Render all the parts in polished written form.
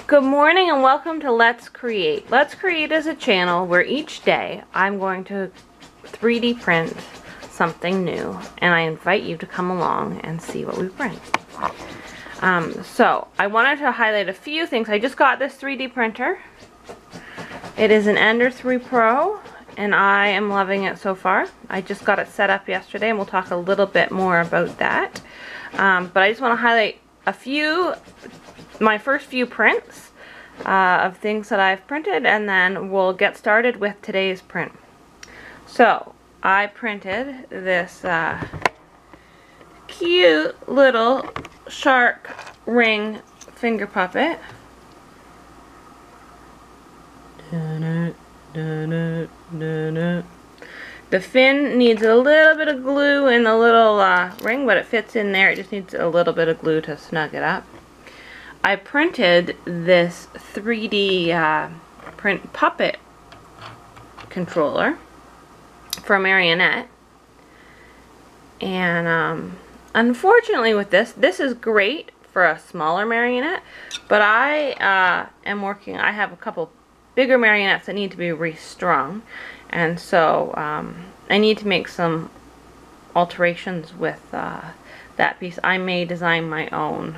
Good morning and welcome to Let's Create. Let's Create is a channel where each day I'm going to 3D print something new, and I invite you to come along and see what we print. So I wanted to highlight a few things. I just got this 3D printer. It is an Ender 3 Pro and I am loving it so far. I just got it set up yesterday and we'll talk a little bit more about that. But I just want to highlight a few, my first few prints of things that I've printed, and then we'll get started with today's print. So I printed this cute little shark ring finger puppet. The fin needs a little bit of glue in the little ring, but it fits in there. It just needs a little bit of glue to snug it up. I printed this 3D print puppet controller for a marionette. And unfortunately with this is great for a smaller marionette, but I have a couple bigger marionettes that need to be restrung, and so I need to make some alterations with that piece. I may design my own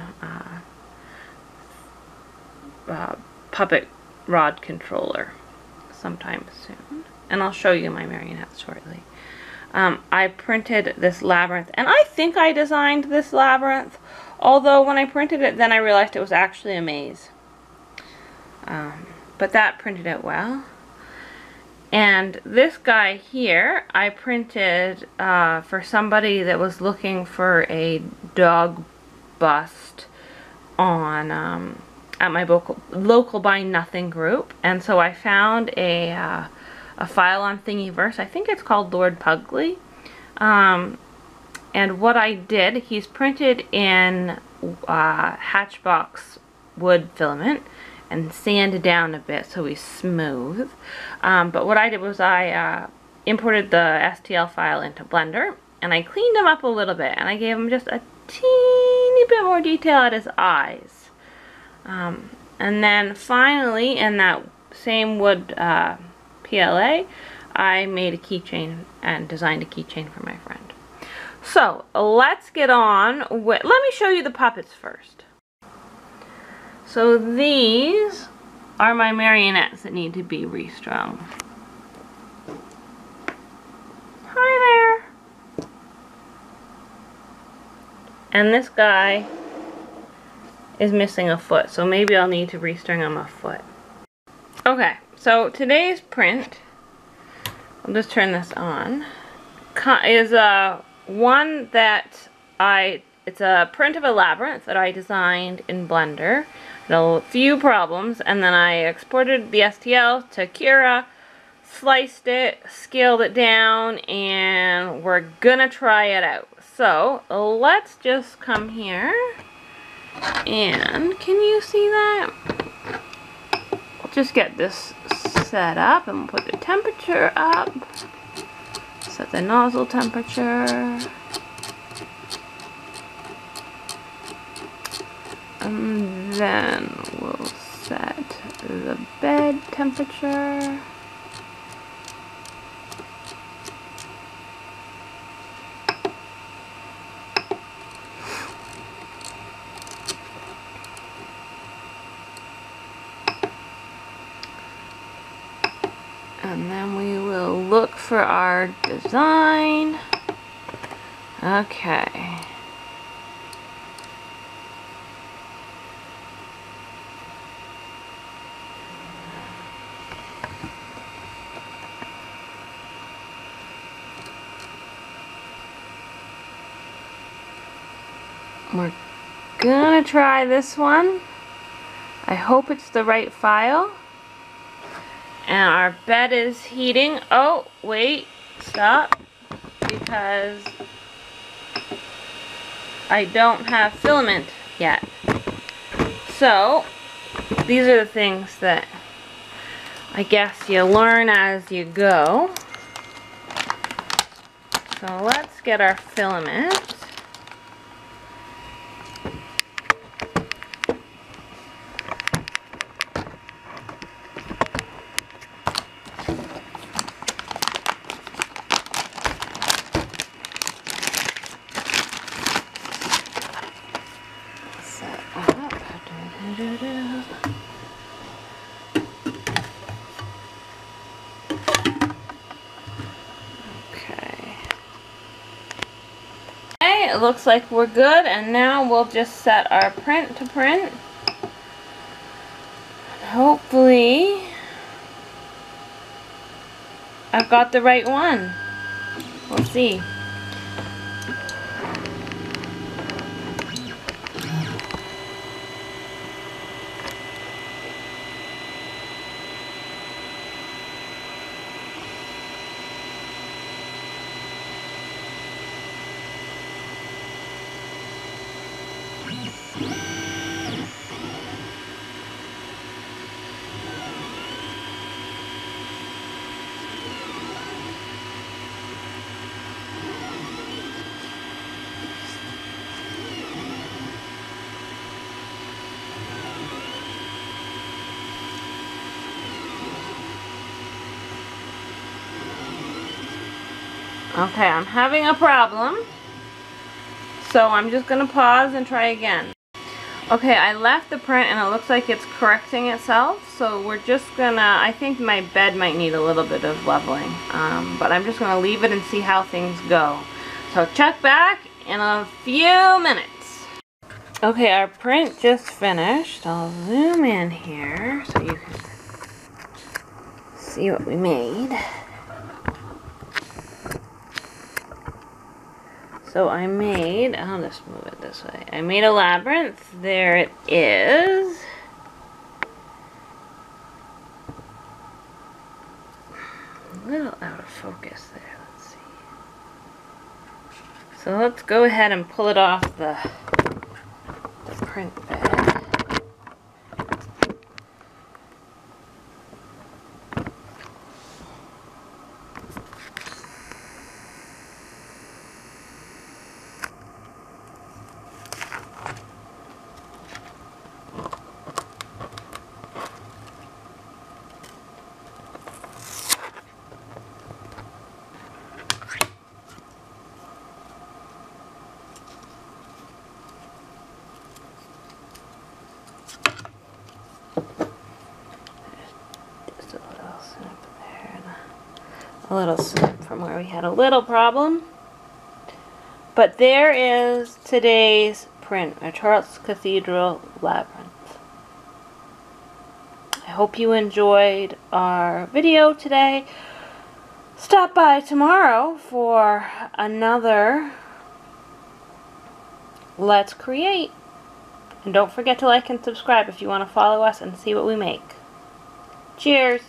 puppet rod controller sometime soon, and I'll show you my marionettes shortly. I printed this Labyrinth, and I think I designed this Labyrinth, although when I printed it then I realized it was actually a maze. But that printed out well. And this guy here I printed for somebody that was looking for a dog bust on at my local Buy Nothing group, and so I found a file on Thingiverse. I think it's called Lord Pugly. And what I did, he's printed in Hatchbox wood filament and sanded down a bit so he's smooth. But what I did was I imported the STL file into Blender, and I cleaned him up a little bit, and I gave him just a teeny bit more detail at his eyes. And then finally, in that same wood PLA, I made a keychain and designed a keychain for my friend. So let's get on with, let me show you the puppets first. So these are my marionettes that need to be restrung. Hi there. And this guy is missing a foot, so maybe I'll need to restring him a foot. Okay, so today's print, I'll just turn this on, is one that it's a print of a labyrinth that I designed in Blender. A few problems, and then I exported the STL to Cura, sliced it, scaled it down, and we're gonna try it out. So let's just come here, and can you see that? I'll just get this set up, and we'll put the temperature up, set the nozzle temperature, and then we'll set the bed temperature. And then we will look for our design. Okay. We're gonna try this one. I hope it's the right file. And our bed is heating. Oh, wait, stop, because I don't have filament yet. So, these are the things that I guess you learn as you go. So let's get our filament. Okay, it looks like we're good, and now we'll just set our print to print. Hopefully I've got the right one. We'll see. Okay, I'm having a problem, so I'm just going to pause and try again. Okay, I left the print and it looks like it's correcting itself, so we're just gonna, I think my bed might need a little bit of leveling, but I'm just gonna leave it and see how things go. So check back in a few minutes. Okay, our print just finished. I'll zoom in here so you can see what we made. So I made, I'll just move it this way. I made a labyrinth. There it is. A little out of focus there. Let's see. So let's go ahead and pull it off the print bed. A little snip from where we had a little problem. But there is today's print, a Charles Cathedral Labyrinth. I hope you enjoyed our video today. Stop by tomorrow for another Let's Create. And don't forget to like and subscribe if you want to follow us and see what we make. Cheers!